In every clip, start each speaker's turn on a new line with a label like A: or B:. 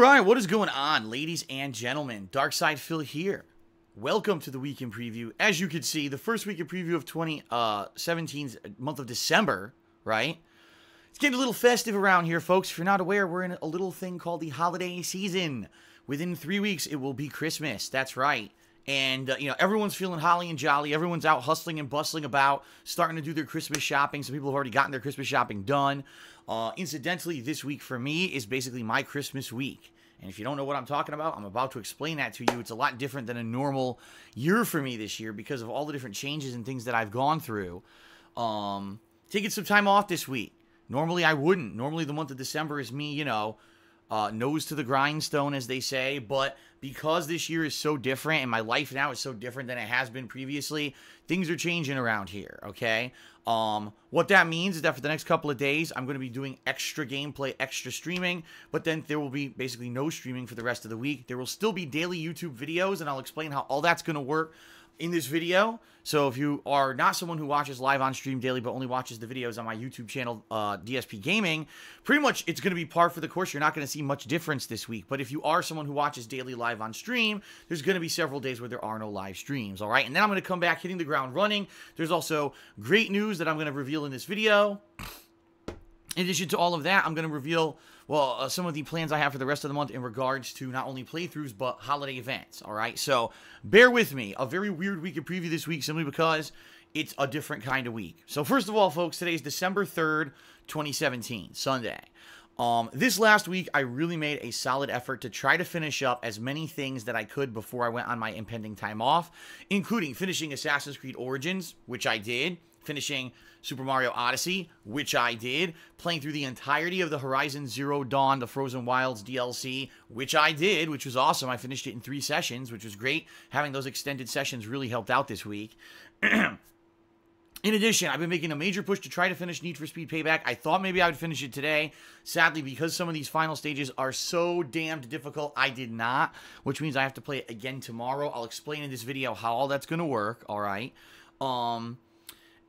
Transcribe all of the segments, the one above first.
A: right, what is going on, ladies and gentlemen? Darkside Phil here. Welcome to the weekend preview. As you can see, the first weekend preview of 2017's month of December, right? It's getting a little festive around here, folks. If you're not aware, we're in a little thing called the holiday season. Within 3 weeks, it will be Christmas. That's right. And, everyone's feeling holly and jolly. Everyone's out hustling and bustling about, starting to do their Christmas shopping. Some people have already gotten their Christmas shopping done. Incidentally, this week for me is basically my Christmas week. And if you don't know what I'm talking about, I'm about to explain that to you. It's a lot different than a normal year for me this year because of all the different changes and things that I've gone through. Taking some time off this week. Normally, I wouldn't. Normally, the month of December is me, nose to the grindstone, as they say. But because this year is so different and my life now is so different than it has been previously, things are changing around here, okay? What that means is that for the next couple of days, I'm going to be doing extra gameplay, extra streaming, but then there will be basically no streaming for the rest of the week. There will still be daily YouTube videos, and I'll explain how all that's going to work in this video. So if you are not someone who watches live on stream daily but only watches the videos on my YouTube channel, DSP Gaming, pretty much it's going to be par for the course. You're not going to see much difference this week. But if you are someone who watches daily live on stream, there's going to be several days where there are no live streams, all right? And then I'm going to come back hitting the ground running. There's also great news that I'm going to reveal in this video. In addition to all of that, I'm going to reveal, some of the plans I have for the rest of the month in regards to not only playthroughs, but holiday events, all right? So, bear with me. A very weird week of preview this week simply because it's a different kind of week. So, first of all, folks, today is December 3rd, 2017, Sunday. This last week, I really made a solid effort to try to finish up as many things that I could before I went on my impending time off, including finishing Assassin's Creed Origins, which I did, finishing Super Mario Odyssey, which I did, playing through the entirety of the Horizon Zero Dawn, the Frozen Wilds DLC, which I did, which was awesome. I finished it in 3 sessions, which was great. Having those extended sessions really helped out this week. In addition, I've been making a major push to try to finish Need for Speed Payback. I thought maybe I would finish it today. Sadly, because some of these final stages are so damned difficult, I did not, which means I have to play it again tomorrow. I'll explain in this video how all that's going to work, all right?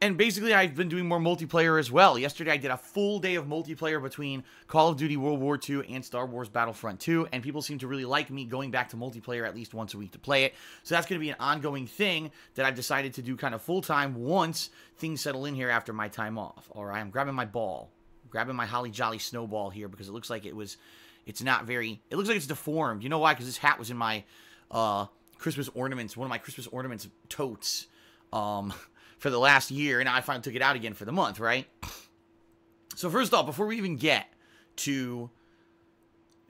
A: And basically, I've been doing more multiplayer as well. Yesterday, I did a full day of multiplayer between Call of Duty World War II and Star Wars Battlefront 2, and people seem to really like me going back to multiplayer at least once a week to play it. So that's going to be an ongoing thing that I've decided to do kind of full-time once things settle in here after my time off. All right, I'm grabbing my ball. I'm grabbing my Holly Jolly snowball here because it looks like it looks like it's deformed. You know why? Because this hat was in my Christmas ornaments, one of my Christmas ornaments totes. For the last year, and I finally took it out again for the month, right? So first off, before we even get to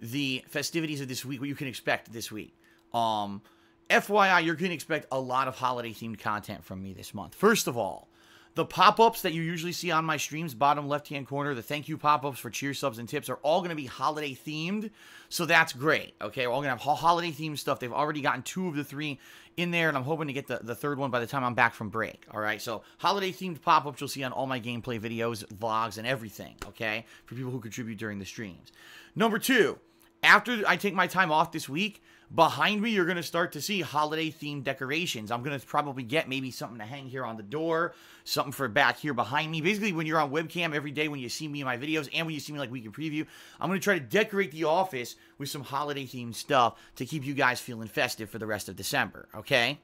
A: the festivities of this week, what you can expect this week, FYI, you're going to expect a lot of holiday-themed content from me this month. First of all, the pop-ups that you usually see on my streams, bottom left-hand corner, the thank you pop-ups for cheer subs and tips are all going to be holiday-themed, so that's great, okay? We're all going to have holiday-themed stuff. They've already gotten 2 of the 3 in there, and I'm hoping to get the third one by the time I'm back from break, all right? So holiday-themed pop-ups you'll see on all my gameplay videos, vlogs, and everything, okay? For people who contribute during the streams. Number 2, after I take my time off this week, behind me, you're going to start to see holiday-themed decorations. I'm going to probably get maybe something to hang here on the door, something for back here behind me. Basically, when you're on webcam every day, when you see me in my videos, and when you see me like weekend preview, I'm going to try to decorate the office with some holiday-themed stuff to keep you guys feeling festive for the rest of December, okay?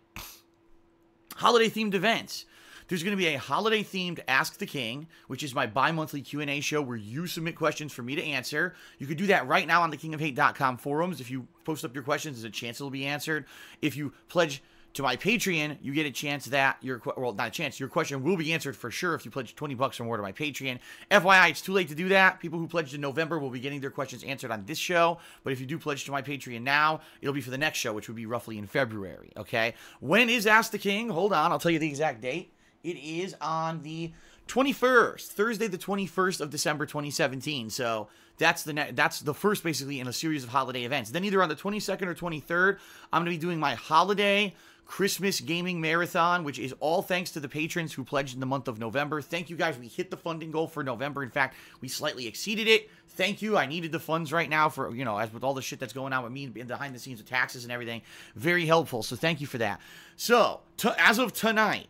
A: Holiday-themed events. There's going to be a holiday-themed Ask the King, which is my bi-monthly Q&A show where you submit questions for me to answer. You can do that right now on the kingofhate.com forums. If you post up your questions, there's a chance it'll be answered. If you pledge to my Patreon, you get a chance that your question will be answered for sure if you pledge 20 bucks or more to my Patreon. FYI, it's too late to do that. People who pledged in November will be getting their questions answered on this show, but if you do pledge to my Patreon now, it'll be for the next show, which would be roughly in February, okay? When is Ask the King? Hold on, I'll tell you the exact date. It is on the 21st, Thursday the 21st of December 2017. So that's the first basically in a series of holiday events. Then either on the 22nd or 23rd, I'm going to be doing my holiday Christmas gaming marathon, which is all thanks to the patrons who pledged in the month of November. Thank you guys. We hit the funding goal for November. In fact, we slightly exceeded it. Thank you. I needed the funds right now for, as with all the shit that's going on with me behind the scenes with taxes and everything. Very helpful. So thank you for that. So as of tonight,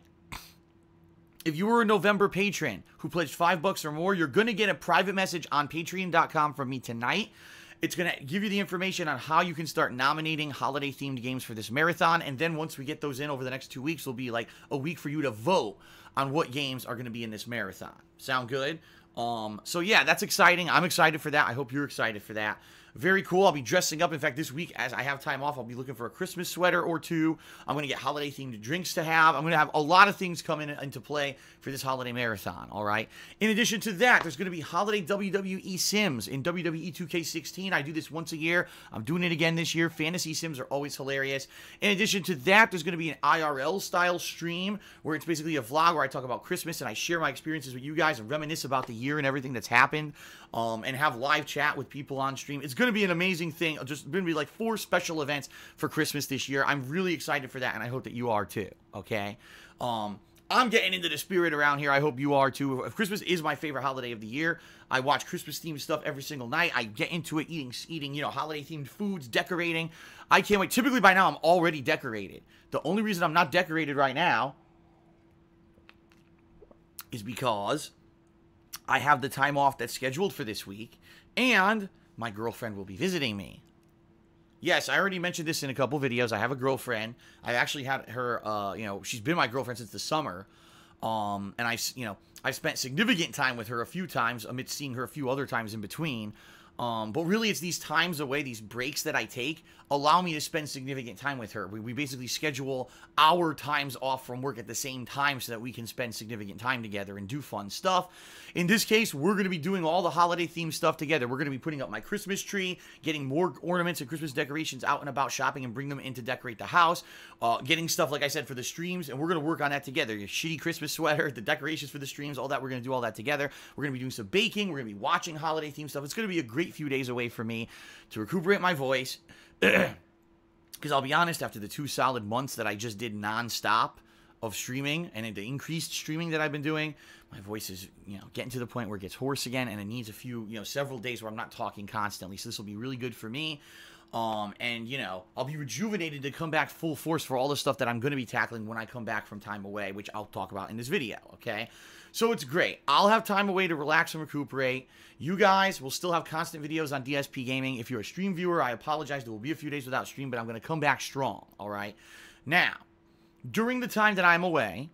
A: if you were a November patron who pledged $5 or more, you're going to get a private message on patreon.com from me tonight It's going to give you the information on how you can start nominating holiday-themed games for this marathon. And then once we get those in over the next 2 weeks, will be like a week for you to vote on what games are going to be in this marathon. Sound good? So yeah, that's exciting. I'm excited for that. I hope you're excited for that. Very cool. I'll be dressing up. In fact, this week, as I have time off, I'll be looking for a Christmas sweater or two. I'm going to get holiday-themed drinks to have. I'm going to have a lot of things coming into play for this holiday marathon, all right? In addition to that, there's going to be holiday WWE Sims in WWE 2K16. I do this once a year. I'm doing it again this year. Fantasy Sims are always hilarious. In addition to that, there's going to be an IRL-style stream where it's basically a vlog where I talk about Christmas and I share my experiences with you guys and reminisce about the year and everything that's happened, and have live chat with people on stream. It's going to be an amazing thing. Just going to be like 4 special events for Christmas this year. I'm really excited for that, and I hope that you are too, okay? I'm getting into the spirit around here. I hope you are too. Christmas is my favorite holiday of the year. I watch Christmas-themed stuff every single night. I get into it eating, you know, holiday-themed foods, decorating. I can't wait. Typically, by now, I'm already decorated. The only reason I'm not decorated right now is because I have the time off that's scheduled for this week, and my girlfriend will be visiting me. Yes, I already mentioned this in a couple videos. I have a girlfriend. I actually had her, you know, she's been my girlfriend since the summer. And I've spent significant time with her a few times, amidst seeing her a few other times in between. But really, it's these times away, these breaks that I take, allow me to spend significant time with her. We basically schedule our times off from work at the same time so that we can spend significant time together and do fun stuff. In this case, we're going to be doing all the holiday-themed stuff together. We're going to be putting up my Christmas tree, getting more ornaments and Christmas decorations out and about shopping and bring them in to decorate the house, getting stuff, like I said, for the streams, and we're going to work on that together. Your shitty Christmas sweater, the decorations for the streams, all that. We're going to do all that together. We're going to be doing some baking. We're going to be watching holiday-themed stuff. It's going to be a great few days away for me to recuperate my voice. Because I'll be honest, after the 2 solid months that I just did nonstop of streaming and the increased streaming that I've been doing, my voice is, you know, getting to the point where it gets hoarse again, and it needs a few, you know, several days where I'm not talking constantly. So this will be really good for me. And, you know, I'll be rejuvenated to come back full force for all the stuff that I'm going to be tackling when I come back from time away, which I'll talk about in this video, okay? So it's great. I'll have time away to relax and recuperate. You guys will still have constant videos on DSP Gaming. If you're a stream viewer, I apologize. There will be a few days without stream, but I'm going to come back strong, all right? Now, during the time that I'm away,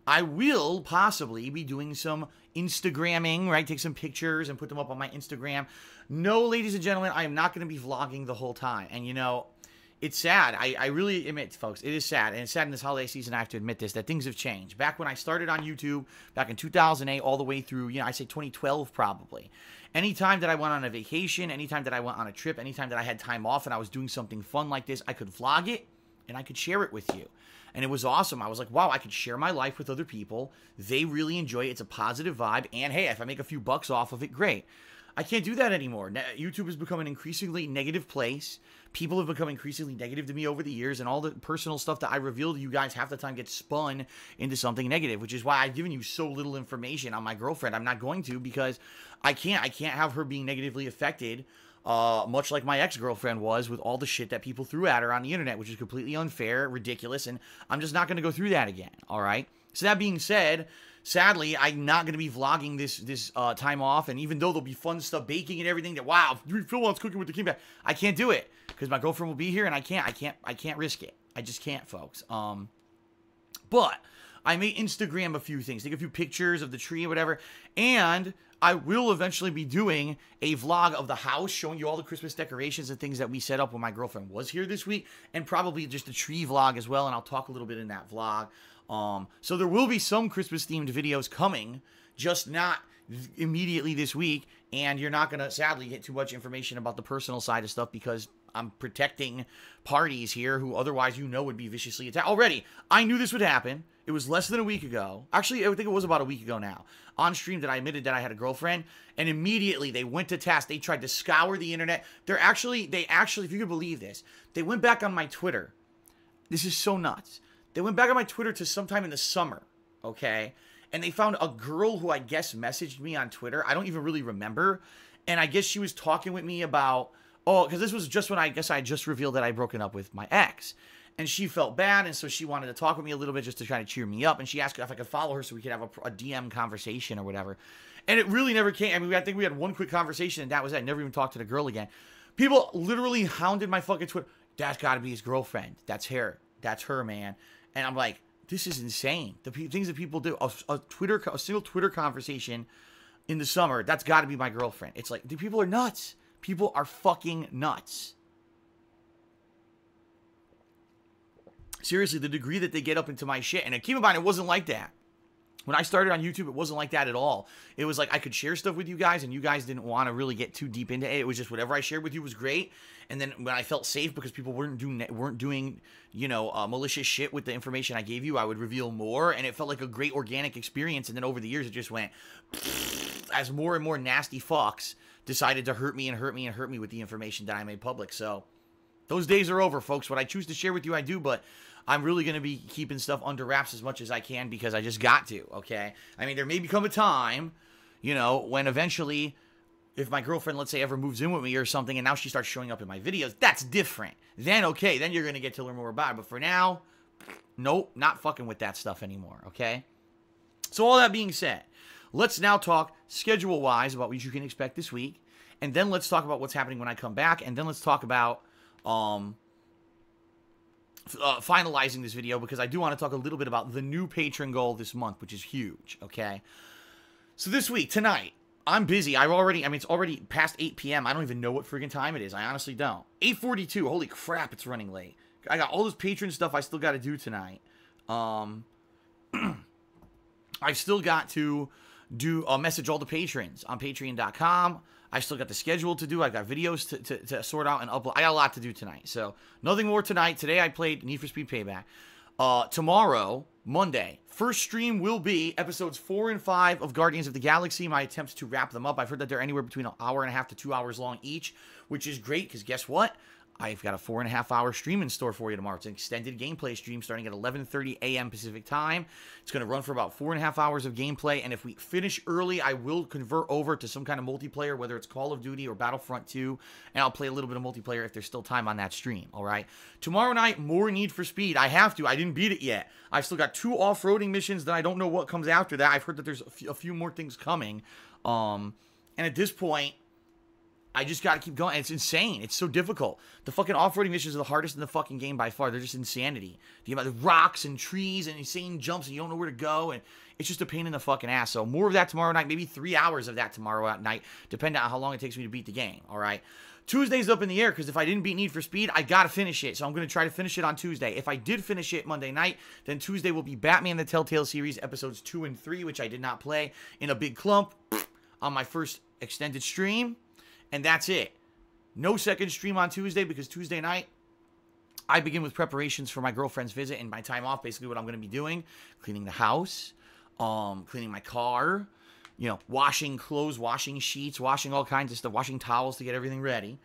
A: I will possibly be doing some Instagramming, right? Take some pictures and put them up on my Instagram. No, ladies and gentlemen, I am not going to be vlogging the whole time. And, you know, it's sad. I really admit, folks, it is sad. And it's sad in this holiday season, I have to admit this, that things have changed. Back when I started on YouTube, back in 2008, all the way through, you know, I say 2012 probably. Anytime that I went on a vacation, anytime that I went on a trip, anytime that I had time off and I was doing something fun like this, I could vlog it and I could share it with you. And it was awesome. I was like, wow, I could share my life with other people. They really enjoy it. It's a positive vibe. And hey, if I make a few bucks off of it, great. I can't do that anymore. YouTube has become an increasingly negative place. People have become increasingly negative to me over the years, and all the personal stuff that I reveal to you guys half the time gets spun into something negative, which is why I've given you so little information on my girlfriend. I'm not going to, because I can't have her being negatively affected, much like my ex-girlfriend was, with all the shit that people threw at her on the internet, which is completely unfair, ridiculous, and I'm just not going to go through that again, all right? So that being said, sadly, I'm not going to be vlogging this time off, and even though there'll be fun stuff, baking and everything, that, wow, Phil wants cooking with the king, I can't do it, because my girlfriend will be here, and I can't risk it. I just can't, folks. But I may Instagram a few things, take a few pictures of the tree or whatever, and I will eventually be doing a vlog of the house, showing you all the Christmas decorations and things that we set up when my girlfriend was here this week, and probably just a tree vlog as well, and I'll talk a little bit in that vlog. So there will be some Christmas-themed videos coming, just not immediately this week, and you're not going to, sadly, get too much information about the personal side of stuff because I'm protecting parties here who otherwise you know would be viciously attacked. Already, I knew this would happen. It was less than a week ago. Actually, I think it was about a week ago now. On stream that I admitted that I had a girlfriend, and immediately they went to task. They tried to scour the internet. They actually, if you could believe this, they went back on my Twitter. This is so nuts. They went back on my Twitter to sometime in the summer, okay? And they found a girl who I guess messaged me on Twitter. I don't even really remember. And I guess she was talking with me about, oh, because this was just when I guess I just revealed that I'd broken up with my ex. And she felt bad, and so she wanted to talk with me a little bit just to try to cheer me up. And she asked if I could follow her so we could have a DM conversation or whatever. And it really never came. I mean, I think we had one quick conversation, and that was it. I never even talked to the girl again. People literally hounded my fucking Twitter. That's got to be his girlfriend. That's her. That's her, man. And I'm like, this is insane. The things that people do. A single Twitter conversation in the summer, that's got to be my girlfriend. It's like, the people are nuts. People are fucking nuts. Seriously, the degree that they get up into my shit. And keep in mind, it wasn't like that. When I started on YouTube, it wasn't like that at all. It was like I could share stuff with you guys, and you guys didn't want to really get too deep into it. It was just whatever I shared with you was great. And then when I felt safe because people weren't doing malicious shit with the information I gave you, I would reveal more, and it felt like a great organic experience. And then over the years, it just went as more and more nasty fucks decided to hurt me with the information that I made public. So those days are over, folks. What I choose to share with you, I do, but I'm really going to be keeping stuff under wraps as much as I can because I just got to, okay? I mean, there may become a time, when eventually, if my girlfriend, let's say, ever moves in with me or something, and now she starts showing up in my videos, that's different. Then, okay, then you're going to get to learn more about it. But for now, nope, not fucking with that stuff anymore, okay? So all that being said, let's now talk schedule-wise about what you can expect this week. And then let's talk about what's happening when I come back. And then let's talk about finalizing this video, because I do want to talk a little bit about the new patron goal this month, which is huge, okay? So this week, tonight, I'm busy. It's already past 8 p.m. I don't even know what friggin' time it is. I honestly don't. 8:42. Holy crap, it's running late. I got all this patron stuff I still got to do tonight. I still got to message all the patrons on patreon.com. I still got the schedule to do. I got videos to sort out and upload. I got a lot to do tonight. So, nothing more tonight. Today I played Need for Speed Payback. Tomorrow, Monday, first stream will be episodes 4 and 5 of Guardians of the Galaxy. My attempts to wrap them up. I've heard that they're anywhere between an hour and a half to 2 hours long each, which is great because guess what? I've got a 4.5 hour stream in store for you tomorrow. It's an extended gameplay stream starting at 11:30 a.m. Pacific time. It's going to run for about 4.5 hours of gameplay, and if we finish early, I will convert over to some kind of multiplayer, whether it's Call of Duty or Battlefront 2, and I'll play a little bit of multiplayer if there's still time on that stream, all right? Tomorrow night, more Need for Speed. I have to. I didn't beat it yet. I've still got 2 off-roading missions that I don't know what comes after that. I've heard that there's a few more things coming, and at this point, I just got to keep going. It's insane. It's so difficult. The fucking off-roading missions are the hardest in the fucking game by far. They're just insanity. The amount of rocks and trees and insane jumps and you don't know where to go. And it's just a pain in the fucking ass. So more of that tomorrow night. Maybe 3 hours of that tomorrow at night. Depending on how long it takes me to beat the game. All right. Tuesday's up in the air because if I didn't beat Need for Speed, I got to finish it. So I'm going to try to finish it on Tuesday. If I did finish it Monday night, then Tuesday will be Batman the Telltale series episodes 2 and 3, which I did not play in a big clump on my first extended stream. And that's it. No second stream on Tuesday because Tuesday night, I begin with preparations for my girlfriend's visit and my time off. Basically what I'm going to be doing, cleaning the house, cleaning my car, washing clothes, washing sheets, washing all kinds of stuff, washing towels to get everything ready.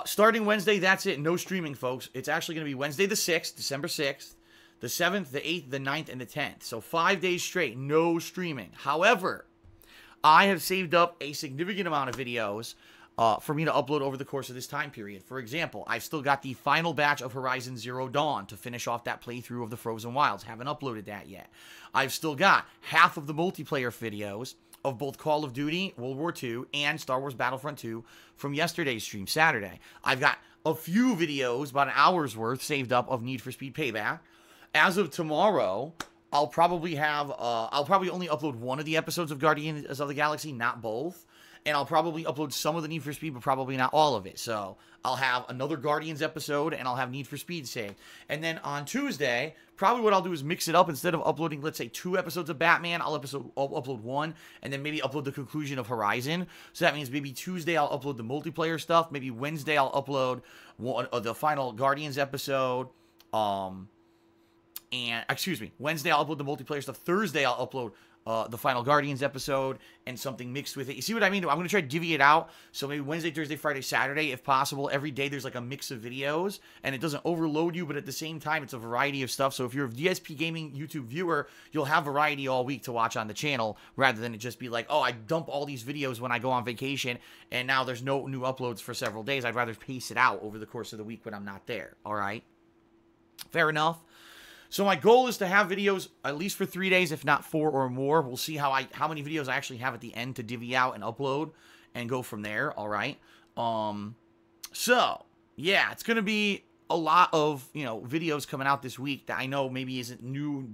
A: Starting Wednesday, that's it. No streaming, folks. It's actually going to be Wednesday the 6th, December 6th, the 7th, the 8th, the 9th, and the 10th. So 5 days straight, no streaming. However, I have saved up a significant amount of videos for me to upload over the course of this time period. For example, I've still got the final batch of Horizon Zero Dawn to finish off that playthrough of the Frozen Wilds. Haven't uploaded that yet. I've still got half of the multiplayer videos of both Call of Duty, World War II, and Star Wars Battlefront 2 from yesterday's stream, Saturday. I've got a few videos, about an hour's worth, saved up of Need for Speed Payback. As of tomorrow, I'll probably only upload one of the episodes of Guardians of the Galaxy, not both. And I'll probably upload some of the Need for Speed, but probably not all of it. So I'll have another Guardians episode, and I'll have Need for Speed saved. And then on Tuesday, probably what I'll do is mix it up. Instead of uploading, let's say, 2 episodes of Batman, I'll upload 1, and then maybe upload the conclusion of Horizon. So that means maybe Tuesday I'll upload the multiplayer stuff. Maybe Wednesday I'll upload the final Guardians episode. Wednesday I'll upload the multiplayer stuff. Thursday I'll upload the final Guardians episode and something mixed with it. You see what I mean? I'm going to try to divvy it out. So maybe Wednesday, Thursday, Friday, Saturday, if possible. Every day there's like a mix of videos and it doesn't overload you, but at the same time, it's a variety of stuff. So if you're a DSP Gaming YouTube viewer, you'll have variety all week to watch on the channel rather than it just be like, oh, I dump all these videos when I go on vacation and now there's no new uploads for several days. I'd rather pace it out over the course of the week when I'm not there. All right. Fair enough. So my goal is to have videos at least for 3 days, if not 4 or more. We'll see how many videos I actually have at the end to divvy out and upload and go from there, all right? So, yeah, it's going to be a lot of, videos coming out this week that I know maybe isn't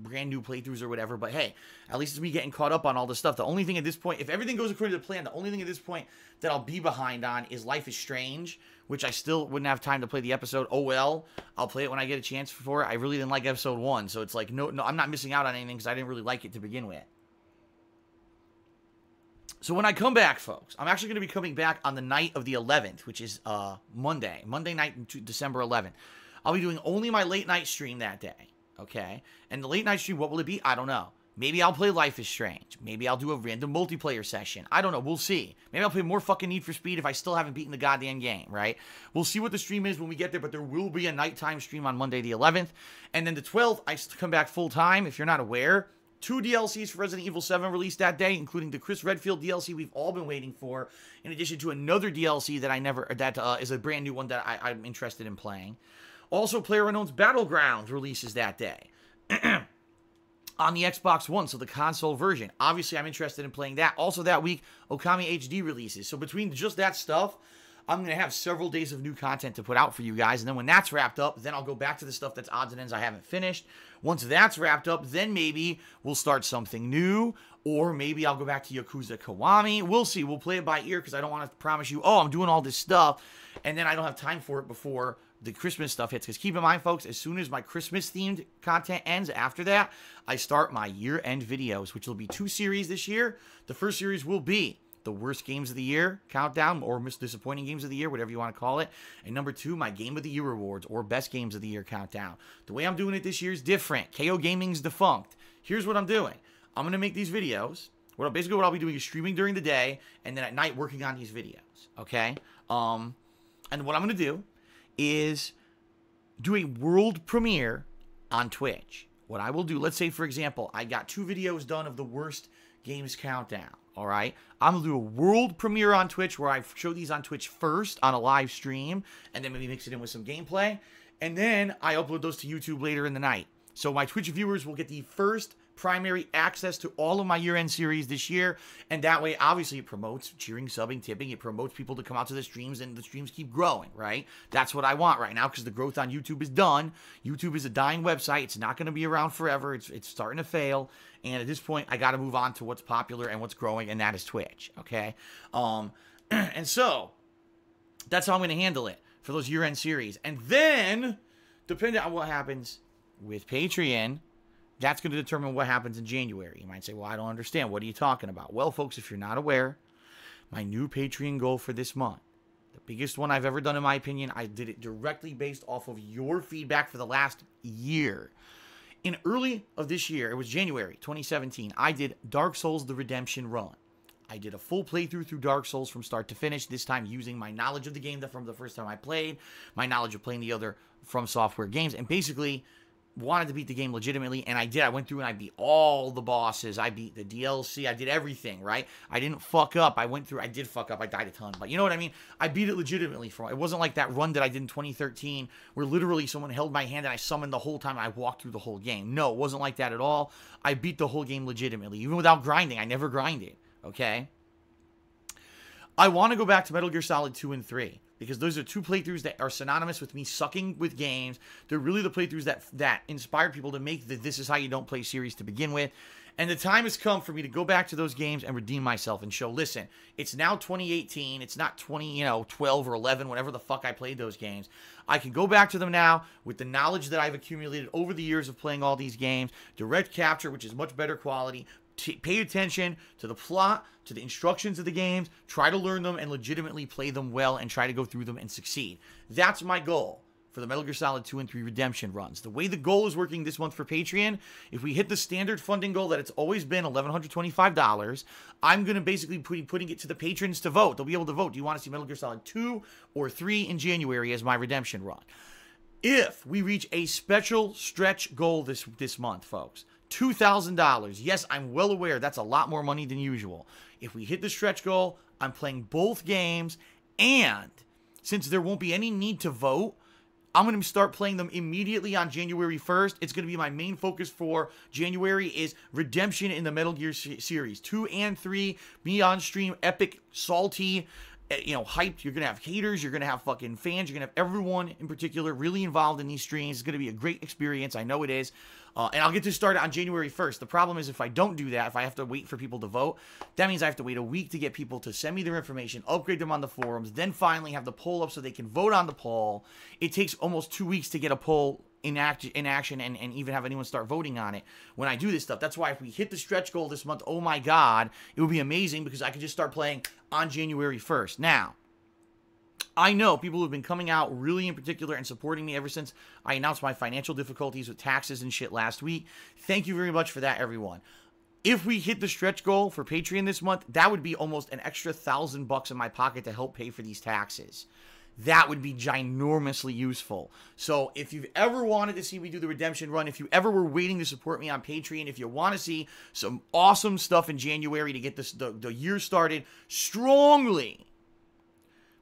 A: brand new playthroughs or whatever, but hey, at least it's me getting caught up on all this stuff. The only thing at this point, if everything goes according to the plan, the only thing at this point that I'll be behind on is Life is Strange, which I still wouldn't have time to play the episode. Oh well, I'll play it when I get a chance for it. I really didn't like episode 1, so it's like, no, I'm not missing out on anything because I didn't really like it to begin with. So when I come back, folks, I'm actually going to be coming back on the night of the 11th, which is Monday night, December 11th. I'll be doing only my late night stream that day, okay? And the late night stream, what will it be? I don't know. Maybe I'll play Life is Strange. Maybe I'll do a random multiplayer session. I don't know. We'll see. Maybe I'll play more fucking Need for Speed if I still haven't beaten the goddamn game, right? We'll see what the stream is when we get there, but there will be a nighttime stream on Monday the 11th. And then the 12th, I come back full time, if you're not aware. 2 DLCs for Resident Evil 7 released that day, including the Chris Redfield DLC we've all been waiting for, in addition to another DLC that is a brand new one that I'm interested in playing. Also, PlayerUnknown's Battlegrounds releases that day on the Xbox One, so the console version. Obviously, I'm interested in playing that. Also that week, Okami HD releases. So between just that stuff, I'm going to have several days of new content to put out for you guys. And then when that's wrapped up, then I'll go back to the stuff that's odds and ends I haven't finished. Once that's wrapped up, then maybe we'll start something new. Or maybe I'll go back to Yakuza Kiwami. We'll see. We'll play it by ear because I don't want to promise you, oh, I'm doing all this stuff, and then I don't have time for it before the Christmas stuff hits. Because keep in mind, folks, as soon as my Christmas-themed content ends, after that, I start my year-end videos, which will be 2 series this year. The first series will be the worst games of the year countdown, or most disappointing games of the year, whatever you want to call it. And number 2, my game of the year awards, or best games of the year countdown. The way I'm doing it this year is different. KO Gaming's defunct. Here's what I'm doing. I'm going to make these videos. Basically what I'll be doing is streaming during the day, and then at night working on these videos. Okay? And what I'm going to do is do a world premiere on Twitch. What I will do, let's say, for example, I got 2 videos done of the worst games countdown. All right, I'm going to do a world premiere on Twitch where I show these on Twitch first on a live stream, and then maybe mix it in with some gameplay. And then I upload those to YouTube later in the night. So my Twitch viewers will get the first primary access to all of my year-end series this year. And that way, obviously, it promotes cheering, subbing, tipping. It promotes people to come out to the streams, and the streams keep growing, right? That's what I want right now because the growth on YouTube is done. YouTube is a dying website. It's not going to be around forever. It's starting to fail. And at this point, I got to move on to what's popular and what's growing, and that is Twitch, okay? And so, that's how I'm going to handle it for those year-end series. And then, depending on what happens with Patreon, that's going to determine what happens in January. You might say, well, I don't understand. What are you talking about? Well, folks, if you're not aware, my new Patreon goal for this month, the biggest one I've ever done in my opinion, I did it directly based off of your feedback for the last year. In early of this year, it was January 2017, I did Dark Souls The Redemption Run. I did a full playthrough through Dark Souls from start to finish, this time using my knowledge of the game from the first time I played, my knowledge of playing the other From Software games, and basically wanted to beat the game legitimately, and I did. I went through and I beat all the bosses. I beat the DLC. I did everything, right? I didn't fuck up. I did fuck up. I died a ton, but you know what I mean? I beat it legitimately. It wasn't like that run that I did in 2013 where literally someone held my hand and I summoned the whole time and I walked through the whole game. No, it wasn't like that at all. I beat the whole game legitimately, even without grinding. I never grinded, okay? I want to go back to Metal Gear Solid 2 and 3. Because those are 2 playthroughs that are synonymous with me sucking with games. They're really the playthroughs that inspired people to make the This Is How You Don't Play series to begin with. And the time has come for me to go back to those games and redeem myself and show, listen, it's now 2018. It's not 12 or 11, whenever the fuck I played those games. I can go back to them now with the knowledge that I've accumulated over the years of playing all these games. Direct capture, which is much better quality. Pay attention to the plot, to the instructions of the games, try to learn them and legitimately play them well and try to go through them and succeed. That's my goal for the Metal Gear Solid 2 and 3 Redemption runs. The way the goal is working this month for Patreon, if we hit the standard funding goal that it's always been, $1,125, I'm going to basically putting it to the patrons to vote. They'll be able to vote. Do you want to see Metal Gear Solid 2 or 3 in January as my Redemption run? If we reach a special stretch goal this month, folks, $2,000. Yes, I'm well aware that's a lot more money than usual. If we hit the stretch goal, I'm playing both games, and since there won't be any need to vote, I'm going to start playing them immediately on January 1st. It's going to be my main focus for January is Redemption in the Metal Gear series. 2 and 3, me on stream, epic, salty, you know, hyped. You're going to have haters. You're going to have fucking fans. You're going to have everyone in particular really involved in these streams. It's going to be a great experience. I know it is. And I'll get this started on January 1st. The problem is if I don't do that, if I have to wait for people to vote, that means I have to wait a week to get people to send me their information, upgrade them on the forums, then finally have the poll up so they can vote on the poll. It takes almost 2 weeks to get a poll in action and even have anyone start voting on it when I do this stuff. That's why if we hit the stretch goal this month, oh my God, it would be amazing because I could just start playing on January 1st. Now, I know people who've been coming out really in particular and supporting me ever since I announced my financial difficulties with taxes and shit last week. Thank you very much for that, everyone. If we hit the stretch goal for Patreon this month, that would be almost an extra $1,000 in my pocket to help pay for these taxes. That would be ginormously useful. So if you've ever wanted to see me do the redemption run, if you ever were waiting to support me on Patreon, if you want to see some awesome stuff in January to get this, the year started strongly,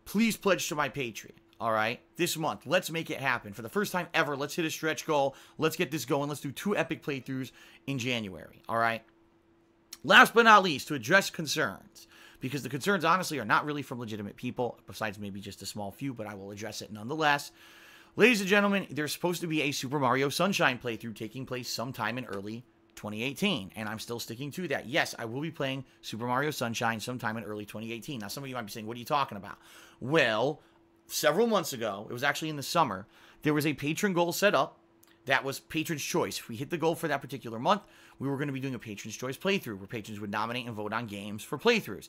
A: please pledge to my Patreon, all right? This month, let's make it happen. For the first time ever, let's hit a stretch goal. Let's get this going. Let's do 2 epic playthroughs in January, all right? Last but not least, to address concerns, because the concerns, honestly, are not really from legitimate people, besides maybe just a small few, but I will address it nonetheless. Ladies and gentlemen, there's supposed to be a Super Mario Sunshine playthrough taking place sometime in early 2018, and I'm still sticking to that. Yes, I will be playing Super Mario Sunshine sometime in early 2018. Now, some of you might be saying, what are you talking about? Well, several months ago, it was actually in the summer, there was a patron goal set up that was Patron's Choice. If we hit the goal for that particular month, we were going to be doing a Patron's Choice playthrough, where patrons would nominate and vote on games for playthroughs.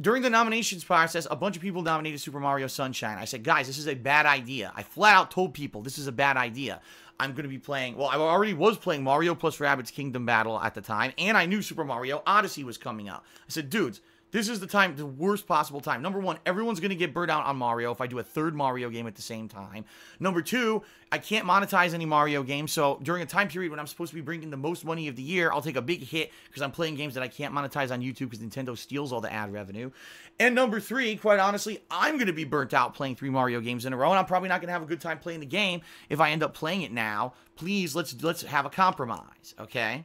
A: During the nominations process, a bunch of people nominated Super Mario Sunshine. I said, guys, this is a bad idea. I flat out told people this is a bad idea. I'm going to be playing, well, I already was playing Mario plus Rabbids Kingdom Battle at the time, and I knew Super Mario Odyssey was coming out. I said, dudes, this is the time, the worst possible time. Number one, everyone's going to get burnt out on Mario if I do a third Mario game at the same time. Number two, I can't monetize any Mario games, so during a time period when I'm supposed to be bringing the most money of the year, I'll take a big hit because I'm playing games that I can't monetize on YouTube because Nintendo steals all the ad revenue. And number three, quite honestly, I'm going to be burnt out playing 3 Mario games in a row, and I'm probably not going to have a good time playing the game if I end up playing it now. Please, let's have a compromise, okay?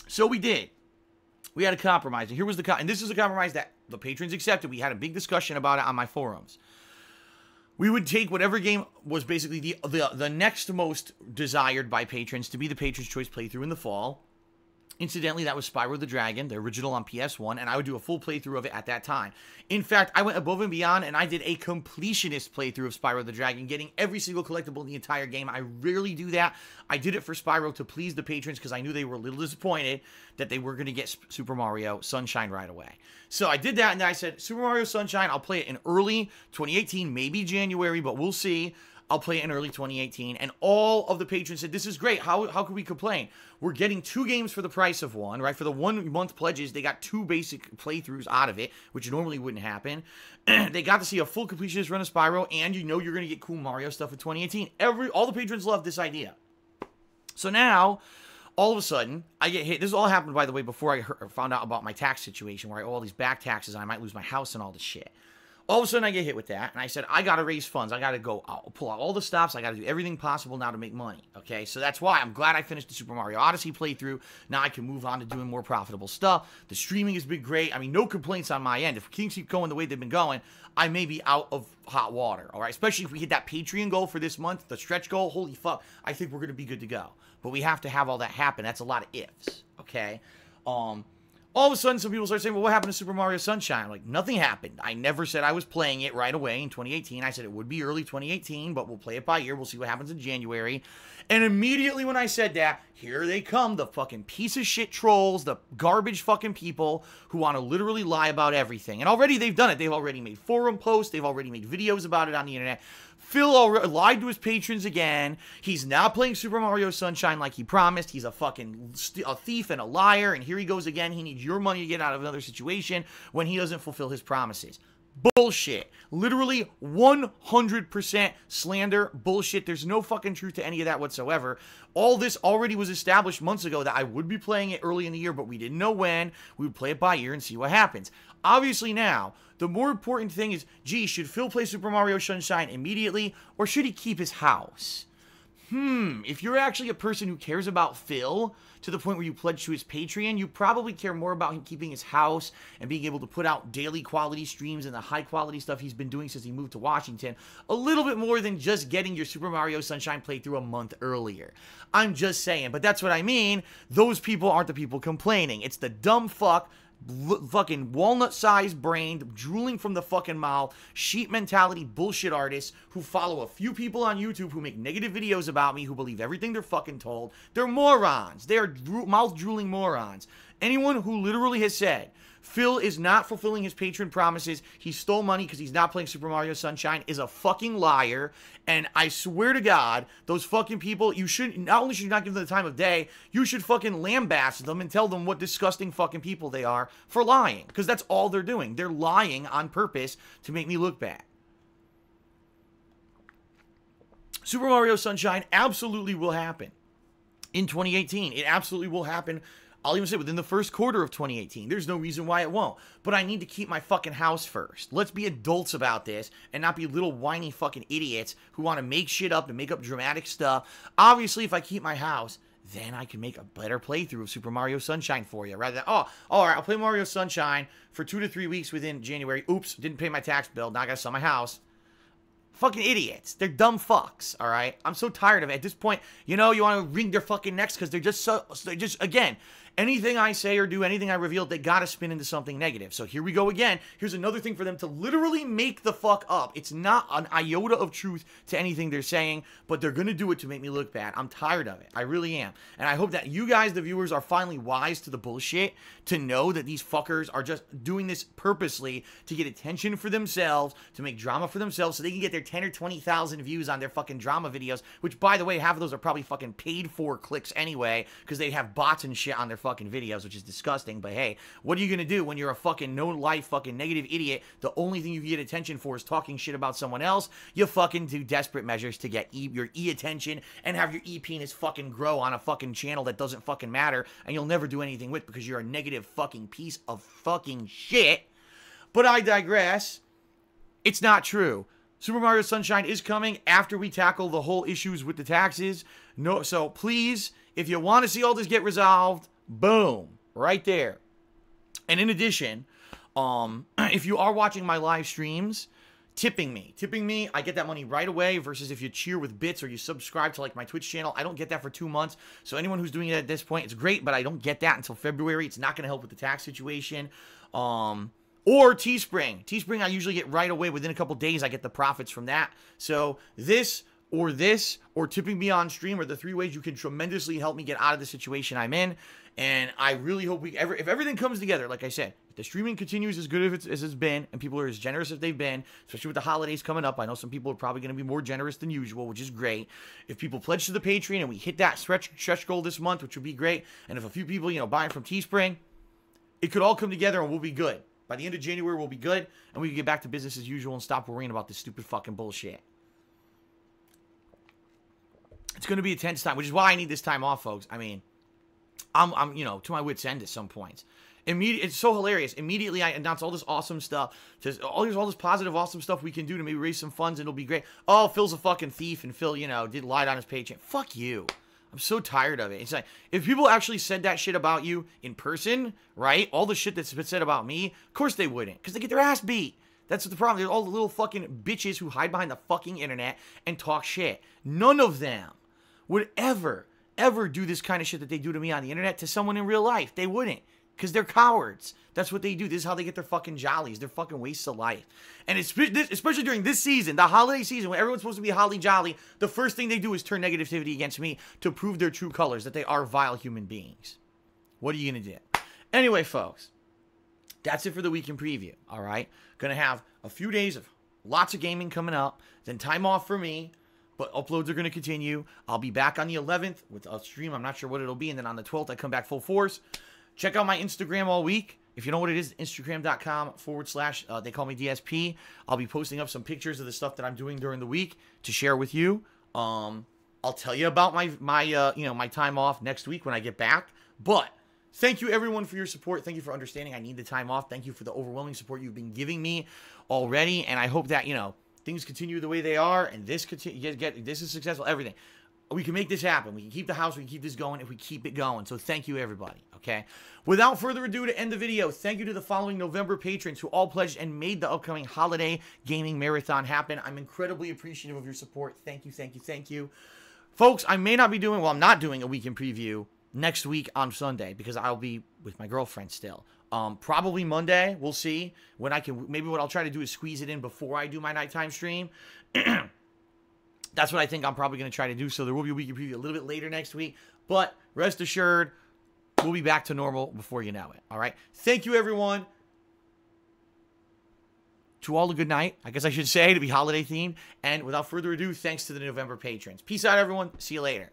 A: So we did. We had a compromise, and here was and this is a compromise that the patrons accepted. We had a big discussion about it on my forums. We would take whatever game was basically the next most desired by patrons to be the Patron's Choice playthrough in the fall. Incidentally, that was Spyro the Dragon, the original on PS1, and I would do a full playthrough of it at that time. In fact, I went above and beyond, and I did a completionist playthrough of Spyro the Dragon, getting every single collectible in the entire game. I rarely do that. I did it for Spyro to please the patrons because I knew they were a little disappointed that they were going to get Super Mario Sunshine right away. So I did that, and then I said, Super Mario Sunshine, I'll play it in early 2018, maybe January, but we'll see. I'll play it in early 2018, and all of the patrons said, this is great, how could we complain? We're getting 2 games for the price of 1, right? For the 1-month pledges, they got 2 basic playthroughs out of it, which normally wouldn't happen. They got to see a full completionist run of Spyro, and you know you're going to get cool Mario stuff in 2018. All the patrons love this idea. So now, all of a sudden, I get hit. This all happened, by the way, before I found out about my tax situation, where I owe all these back taxes, and I might lose my house and all this shit. All of a sudden, I get hit with that, and I said, I got to raise funds. I got to go pull out all the stops. I got to do everything possible now to make money, okay? So that's why I'm glad I finished the Super Mario Odyssey playthrough. Now I can move on to doing more profitable stuff. The streaming has been great. I mean, no complaints on my end. If things keep going the way they've been going, I may be out of hot water, all right? Especially if we hit that Patreon goal for this month, the stretch goal, holy fuck, I think we're going to be good to go. But we have to have all that happen. That's a lot of ifs, okay? All of a sudden, some people start saying, well, what happened to Super Mario Sunshine? I'm like, nothing happened. I never said I was playing it right away in 2018. I said it would be early 2018, but we'll play it by ear. We'll see what happens in January. And immediately when I said that, here they come, the fucking piece of shit trolls, the garbage fucking people who want to literally lie about everything. And already they've done it. They've already made forum posts. They've already made videos about it on the internet. Phil already lied to his patrons again. He's now playing Super Mario Sunshine like he promised. He's a fucking thief and a liar. And here he goes again. He needs your money to get out of another situation when he doesn't fulfill his promises. Bullshit. Literally 100% slander. Bullshit. There's no fucking truth to any of that whatsoever. All this already was established months ago that I would be playing it early in the year, but we didn't know when. We would play it by ear and see what happens. Obviously now, the more important thing is, gee, should Phil play Super Mario Sunshine immediately, or should he keep his house? if you're actually a person who cares about Phil to the point where you pledge to his Patreon, you probably care more about him keeping his house and being able to put out daily quality streams and the high quality stuff he's been doing since he moved to Washington a little bit more than just getting your Super Mario Sunshine playthrough a month earlier. I'm just saying, but that's what I mean. Those people aren't the people complaining. It's the dumb fucking walnut-sized brained, drooling from the fucking mouth, sheep mentality bullshit artists who follow a few people on YouTube who make negative videos about me, who believe everything they're fucking told. They're morons. They are mouth-drooling morons. Anyone who literally has said Phil is not fulfilling his patron promises, he stole money because he's not playing Super Mario Sunshine, is a fucking liar. And I swear to God, those fucking people, you should, not only should you not give them the time of day, you should fucking lambaste them and tell them what disgusting fucking people they are for lying. Because that's all they're doing. They're lying on purpose to make me look bad. Super Mario Sunshine absolutely will happen in 2018. It absolutely will happen. I'll even say within the first quarter of 2018. There's no reason why it won't. But I need to keep my fucking house first. Let's be adults about this and not be little whiny fucking idiots who want to make shit up and make up dramatic stuff. Obviously, if I keep my house, then I can make a better playthrough of Super Mario Sunshine for you. Rather than, oh, all right, I'll play Mario Sunshine for 2 to 3 weeks within January. Oops, didn't pay my tax bill. Now I gotta sell my house. Fucking idiots. They're dumb fucks, all right? I'm so tired of it. At this point, you know, you want to wring their fucking necks because they're just, again, anything I say or do, anything I reveal, they gotta spin into something negative. So here we go again. Here's another thing for them to literally make the fuck up. It's not an iota of truth to anything they're saying, but they're gonna do it to make me look bad. I'm tired of it. I really am. And I hope that you guys, the viewers, are finally wise to the bullshit to know that these fuckers are just doing this purposely to get attention for themselves, to make drama for themselves, so they can get their 10 or 20,000 views on their fucking drama videos, which, by the way, half of those are probably fucking paid for clicks anyway, because they have bots and shit on their fucking videos, which is disgusting. But hey, what are you gonna do when you're a fucking no-life fucking negative idiot? The only thing you can get attention for is talking shit about someone else. You fucking do desperate measures to get your attention and have your penis fucking grow on a fucking channel that doesn't fucking matter and you'll never do anything with because you're a negative fucking piece of fucking shit. But I digress. It's not true. Super Mario Sunshine is coming after we tackle the whole issues with the taxes. No, so please, if you want to see all this get resolved, boom, right there. And in addition, if you are watching my live streams, tipping me, I get that money right away versus if you cheer with bits or you subscribe to like my Twitch channel, I don't get that for 2 months. So anyone who's doing it at this point, it's great, but I don't get that until February. It's not going to help with the tax situation. Or Teespring. Teespring I usually get right away. Within a couple days, I get the profits from that. So this, or tipping me on stream are the 3 ways you can tremendously help me get out of the situation I'm in. And I really hope if everything comes together, like I said, if the streaming continues as good as it's been, and people are as generous as they've been, especially with the holidays coming up, I know some people are probably going to be more generous than usual, which is great. If people pledge to the Patreon and we hit that stretch goal this month, which would be great, and if a few people, buying from Teespring, it could all come together and we'll be good. By the end of January, we'll be good, and we can get back to business as usual and stop worrying about this stupid fucking bullshit. It's going to be a tense time, which is why I need this time off, folks. I mean, I'm to my wit's end at some points. It's so hilarious. Immediately, I announce all this awesome stuff. All this positive, awesome stuff we can do to maybe raise some funds, and it'll be great. Oh, Phil's a fucking thief, and Phil, did lied on his paycheck. Fuck you. I'm so tired of it. It's like, if people actually said that shit about you in person, right? All the shit that's been said about me, of course they wouldn't, because they get their ass beat. That's the problem. There's all the little fucking bitches who hide behind the fucking internet and talk shit. None of them would ever do this kind of shit that they do to me on the internet to someone in real life. They wouldn't, because they're cowards. That's what they do. This is how they get their fucking jollies. They're fucking wastes of life. And especially during this season, the holiday season, when everyone's supposed to be holly jolly, the first thing they do is turn negativity against me to prove their true colors, that they are vile human beings. What are you going to do? Anyway, folks, that's it for the weekend preview, all right? Going to have a few days of lots of gaming coming up, then time off for me, but uploads are going to continue. I'll be back on the 11th with a stream. I'm not sure what it'll be, and then on the 12th, I come back full force. Check out my Instagram all week. If you know what it is, Instagram.com/they call me DSP. I'll be posting up some pictures of the stuff that I'm doing during the week to share with you. I'll tell you about my time off next week when I get back. But thank you everyone for your support. Thank you for understanding I need the time off. Thank you for the overwhelming support you've been giving me already. And I hope that, things continue the way they are and this is successful, everything. we can make this happen. We can keep the house. We can keep this going if we keep it going. So thank you, everybody, okay? Without further ado, to end the video, thank you to the following November patrons who all pledged and made the upcoming holiday gaming marathon happen. I'm incredibly appreciative of your support. Thank you, thank you, thank you. Folks, I may not be doing, well, I'm not doing a weekend preview next week on Sunday because I'll be with my girlfriend still. Probably Monday. We'll see when I can. Maybe what I'll try to do is squeeze it in before I do my nighttime stream. That's what I think I'm probably going to try to do. So there will be a weekend preview a little bit later next week. But rest assured, we'll be back to normal before you know it. All right. Thank you, everyone. To all a good night, I guess I should say, to be holiday themed. And without further ado, thanks to the November patrons. Peace out, everyone. See you later.